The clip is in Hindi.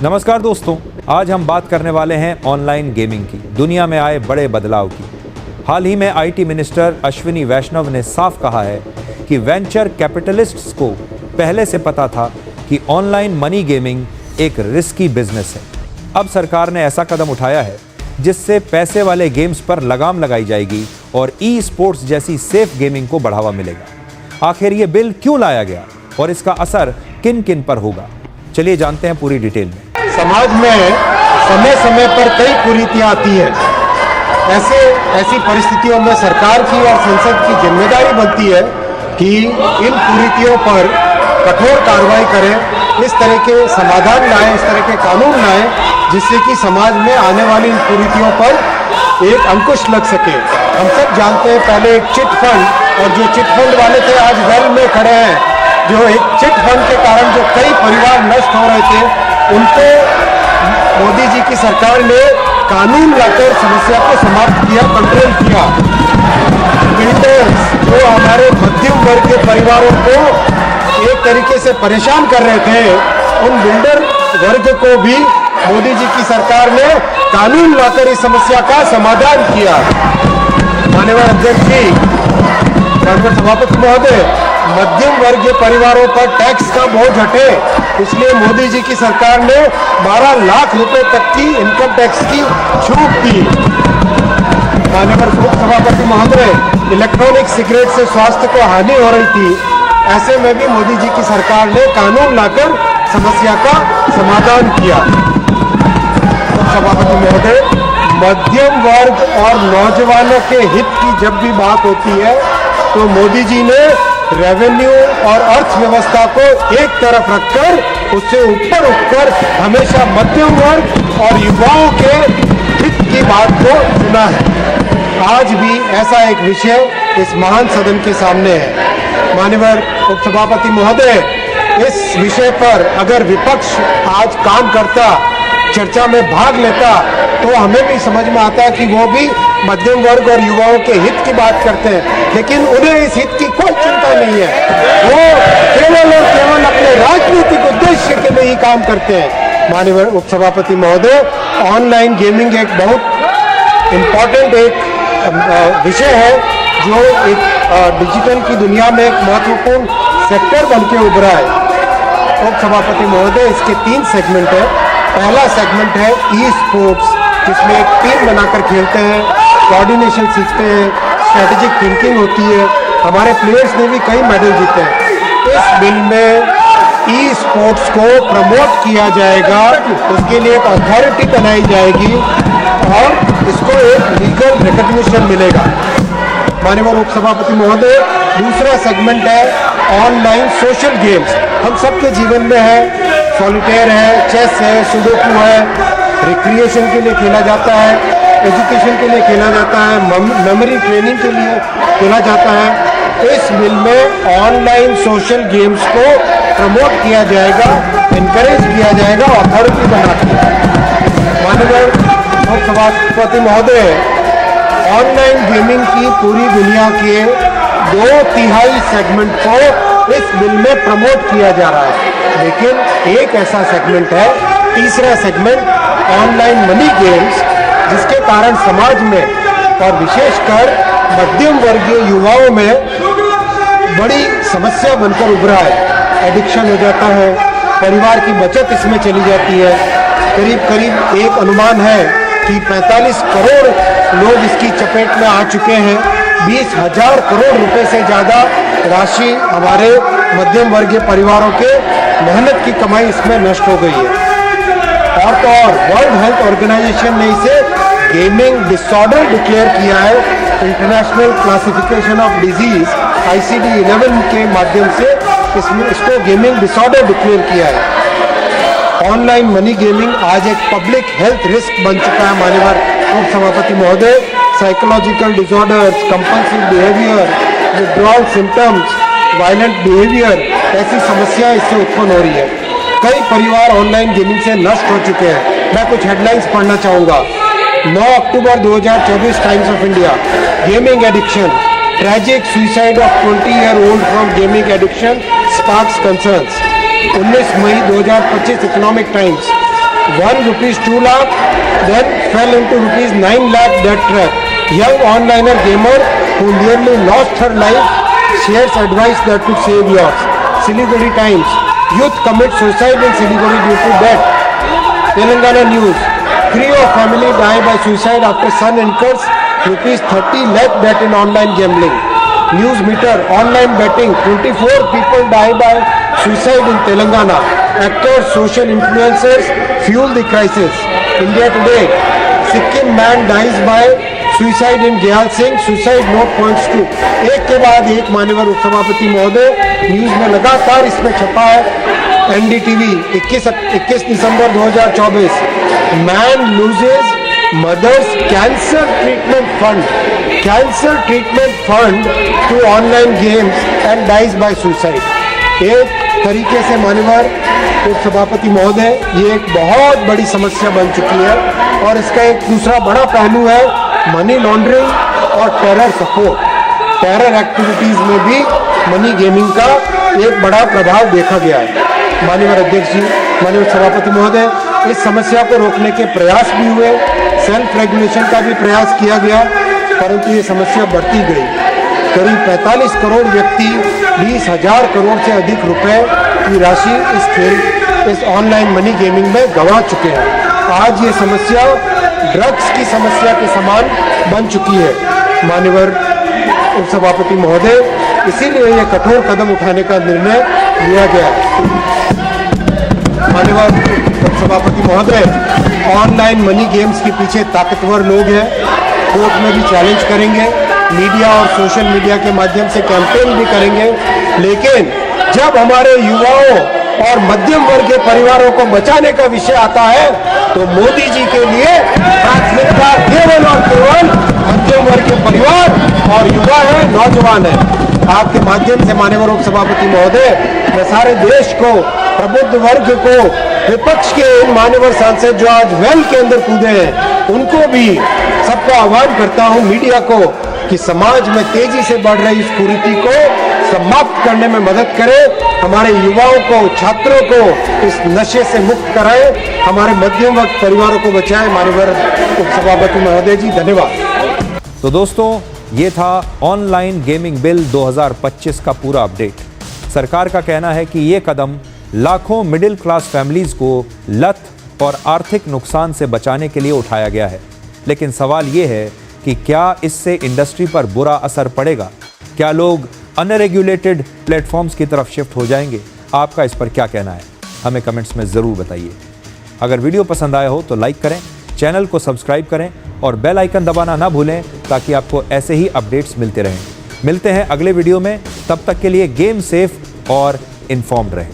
नमस्कार दोस्तों, आज हम बात करने वाले हैं ऑनलाइन गेमिंग की दुनिया में आए बड़े बदलाव की। हाल ही में आईटी मिनिस्टर अश्विनी वैष्णव ने साफ कहा है कि वेंचर कैपिटलिस्ट्स को पहले से पता था कि ऑनलाइन मनी गेमिंग एक रिस्की बिजनेस है। अब सरकार ने ऐसा कदम उठाया है जिससे पैसे वाले गेम्स पर लगाम लगाई जाएगी और ई स्पोर्ट्स जैसी सेफ गेमिंग को बढ़ावा मिलेगा। आखिर ये बिल क्यों लाया गया और इसका असर किन किन पर होगा, चलिए जानते हैं पूरी डिटेल में। समाज में समय समय पर कई कुरीतियां आती है। ऐसी परिस्थितियों में सरकार की और संसद की जिम्मेदारी बनती है कि इन कुरीतियों पर कठोर कार्रवाई करें, इस तरह के समाधान लाएं, इस तरह के कानून लाएं जिससे कि समाज में आने वाली इन कुरीतियों पर एक अंकुश लग सके। हम सब जानते हैं पहले एक चिट फंड, और जो चिट फंड वाले थे आज वेल में खड़े हैं। जो एक चिट फंड के कारण जो कई परिवार नष्ट हो रहे थे, उनको मोदी जी की सरकार ने कानून लाकर समस्या को समाप्त किया, कंट्रोल किया। बिल्डर्स जो हमारे मध्यम वर्ग के परिवारों को एक तरीके से परेशान कर रहे थे, उन बिल्डर वर्ग को भी मोदी जी की सरकार ने कानून लाकर इस समस्या का समाधान किया। माननीय अध्यक्ष जी, माननीय सभापति महोदय, मध्यम वर्गीय परिवारों पर टैक्स का बोझ हटे, इसलिए मोदी जी की सरकार ने 12 लाख रुपए तक की इनकम टैक्स की छूट दी। माननीय सभापति महोदय, इलेक्ट्रॉनिक सिगरेट से स्वास्थ्य को हानि हो रही थी, ऐसे में भी मोदी जी की सरकार ने कानून लाकर समस्या का समाधान किया। सभापति महोदय, मध्यम वर्ग और नौजवानों के हित की जब भी बात होती है तो मोदी जी ने रेवेन्यू और अर्थव्यवस्था को एक तरफ रखकर उससे ऊपर उठकर हमेशा मध्यम वर्ग और युवाओं के हित की बात को सुना है। आज भी ऐसा एक विषय इस महान सदन के सामने है। माननीय उपसभापति महोदय, इस विषय पर अगर विपक्ष आज काम करता, चर्चा में भाग लेता, तो हमें भी समझ में आता कि वो भी मध्यम वर्ग और युवाओं के हित की बात करते हैं, लेकिन उन्हें इस हित की कोई चिंता नहीं है। वो केवल और केवल अपने राजनीतिक उद्देश्य के लिए ही काम करते हैं। माननीय उपसभापति महोदय, ऑनलाइन गेमिंग एक बहुत इम्पोर्टेंट एक विषय है जो एक डिजिटल की दुनिया में एक महत्वपूर्ण सेक्टर बन के उभरा है। उपसभापति महोदय, इसके 3 सेगमेंट है। पहला सेगमेंट है ई स्पोर्ट्स, जिसमें एक टीम बनाकर खेलते हैं, कोऑर्डिनेशन सीखते हैं, स्ट्रेटेजिक थिंकिंग होती है। हमारे प्लेयर्स ने भी कई मेडल जीते हैं। इस बिल में ई स्पोर्ट्स को प्रमोट किया जाएगा, उसके लिए एक अथॉरिटी बनाई जाएगी और इसको एक लीगल रिकॉग्निशन मिलेगा। माननीय उपसभापति महोदय, दूसरा सेगमेंट है ऑनलाइन सोशल गेम्स। हम सबके जीवन में है, सॉलिटेयर है, चेस है, सुडोकू है, रिक्रिएशन के लिए खेला जाता है, एजुकेशन के लिए खेला जाता है, मेमोरी ट्रेनिंग के लिए खेला जाता है। इस बिल में ऑनलाइन सोशल गेम्स को प्रमोट किया जाएगा, इनकरेज किया जाएगा, अथॉरिटी बना के। माननीय उपसभापति महोदय, ऑनलाइन गेमिंग की पूरी दुनिया के 2/3 सेगमेंट को इस बिल में प्रमोट किया जा रहा है, लेकिन एक ऐसा सेगमेंट है, तीसरा सेगमेंट ऑनलाइन मनी गेम्स, जिसके कारण समाज में और विशेषकर मध्यम वर्गीय युवाओं में बड़ी समस्या बनकर उभरा है। एडिक्शन हो जाता है, परिवार की बचत इसमें चली जाती है। करीब एक अनुमान है कि 45 करोड़ लोग इसकी चपेट में आ चुके हैं। 20,000 करोड़ रुपए से ज़्यादा राशि हमारे मध्यम वर्गीय परिवारों के मेहनत की कमाई इसमें नष्ट हो गई है। और तो और वर्ल्ड हेल्थ ऑर्गेनाइजेशन ने इसे गेमिंग डिसऑर्डर डिक्लेयर किया है। International classification of disease ICD-11 के माध्यम से इसको गेमिंग डिसऑर्डर डिक्लेयर किया है। ऑनलाइन मनी गेमिंग आज एक पब्लिक हेल्थ रिस्क बन चुका है। माननीय उपसभापति महोदय, psychological disorders, compulsive behaviour, withdrawal symptoms, violent behaviour, ऐसी समस्या इससे उत्पन्न हो रही है। कई परिवार ऑनलाइन गेमिंग से नष्ट हो चुके हैं। मैं कुछ हेडलाइंस पढ़ना चाहूँगा। 9 October 2024, Times of India, gaming addiction, tragic suicide of 20-year-old from gaming addiction sparks concerns. 19 May 2025, economic times, 1 rupees 2 lakh, then fell into rupees 9 lakh debt trap. Young onliner gamer who nearly lost her life shares advice that could save yours. Siliguri Times: youth commit suicide in Siliguri due to debt. Telangana News: trio of family die by suicide after son incurs rupees 30 lakh debt in online gambling. News Meter: online betting, 24 people die by suicide in Telangana. Actors, social influencers fuel the crisis. India Today: Sikkim man dies by suicide in Gyalshing, suicide note points to. एक के बाद एक माननीय उपसभापति महोदय न्यूज में लगातार इसमें छपा है। NDTV 21 December 2024, man loses mother's cancer treatment fund to online games and dies by suicide. एक तरीके से माननीय उपसभापति महोदय ये एक बहुत बड़ी समस्या बन चुकी है और इसका एक दूसरा बड़ा पहलू है मनी लॉन्ड्रिंग और टेरर सपोर्ट। टेरर एक्टिविटीज में भी मनी गेमिंग का एक बड़ा प्रभाव देखा गया है। माननीय अध्यक्ष जी, माननीय सभापति महोदय, इस समस्या को रोकने के प्रयास भी हुए, सेल्फ रेगुलेशन का भी प्रयास किया गया, परंतु ये समस्या बढ़ती गई। करीब 45 करोड़ व्यक्ति 20,000 करोड़ से अधिक रुपए की राशि इस ऑनलाइन मनी गेमिंग में गंवा चुके हैं। आज ये समस्या ड्रग्स की समस्या के समान बन चुकी है। माननीय उपसभापति महोदय, इसीलिए ये कठोर कदम उठाने का निर्णय लिया गया है। माननीय उपसभापति महोदय, ऑनलाइन मनी गेम्स के पीछे ताकतवर लोग हैं, कोर्ट में भी चैलेंज करेंगे, मीडिया और सोशल मीडिया के माध्यम से कैंपेन भी करेंगे, लेकिन जब हमारे युवाओं और मध्यम वर्ग के परिवारों को बचाने का विषय आता है तो मोदी जी के लिए प्राथमिकता केवल और केवल मध्यम वर्ग के परिवार और युवा है, नौजवान है। आपके माध्यम से माननीय उपसभापति महोदय, मैं सारे देश को, प्रबुद्ध वर्ग को, विपक्ष के इन मान्यवर सांसद जो आज वेल के अंदर कूदे हैं, उनको भी सबको आह्वान करता हूं, मीडिया को, कि समाज में तेजी से बढ़ रही इस कुरीति को समाप्त करने में मदद करें, हमारे युवाओं को, छात्रों को इस नशे से मुक्त कराएं, हमारे मध्यम वर्ग परिवारों को बचाएं। माननीय उपसभापति महोदय जी, धन्यवाद। तो दोस्तों, ये था ऑनलाइन गेमिंग बिल 2025 का पूरा अपडेट। सरकार का कहना है कि ये कदम लाखों मिडिल क्लास फैमिलीज को लत और आर्थिक नुकसान से बचाने के लिए उठाया गया है। लेकिन सवाल ये है कि क्या इससे इंडस्ट्री पर बुरा असर पड़ेगा? क्या लोग अनरेगुलेटेड प्लेटफॉर्म्स की तरफ शिफ्ट हो जाएंगे? आपका इस पर क्या कहना है? हमें कमेंट्स में ज़रूर बताइए। अगर वीडियो पसंद आया हो तो लाइक करें, चैनल को सब्सक्राइब करें और बेल आइकन दबाना ना भूलें ताकि आपको ऐसे ही अपडेट्स मिलते रहें। मिलते हैं अगले वीडियो में, तब तक के लिए गेम सेफ और इन्फॉर्म्ड रहें।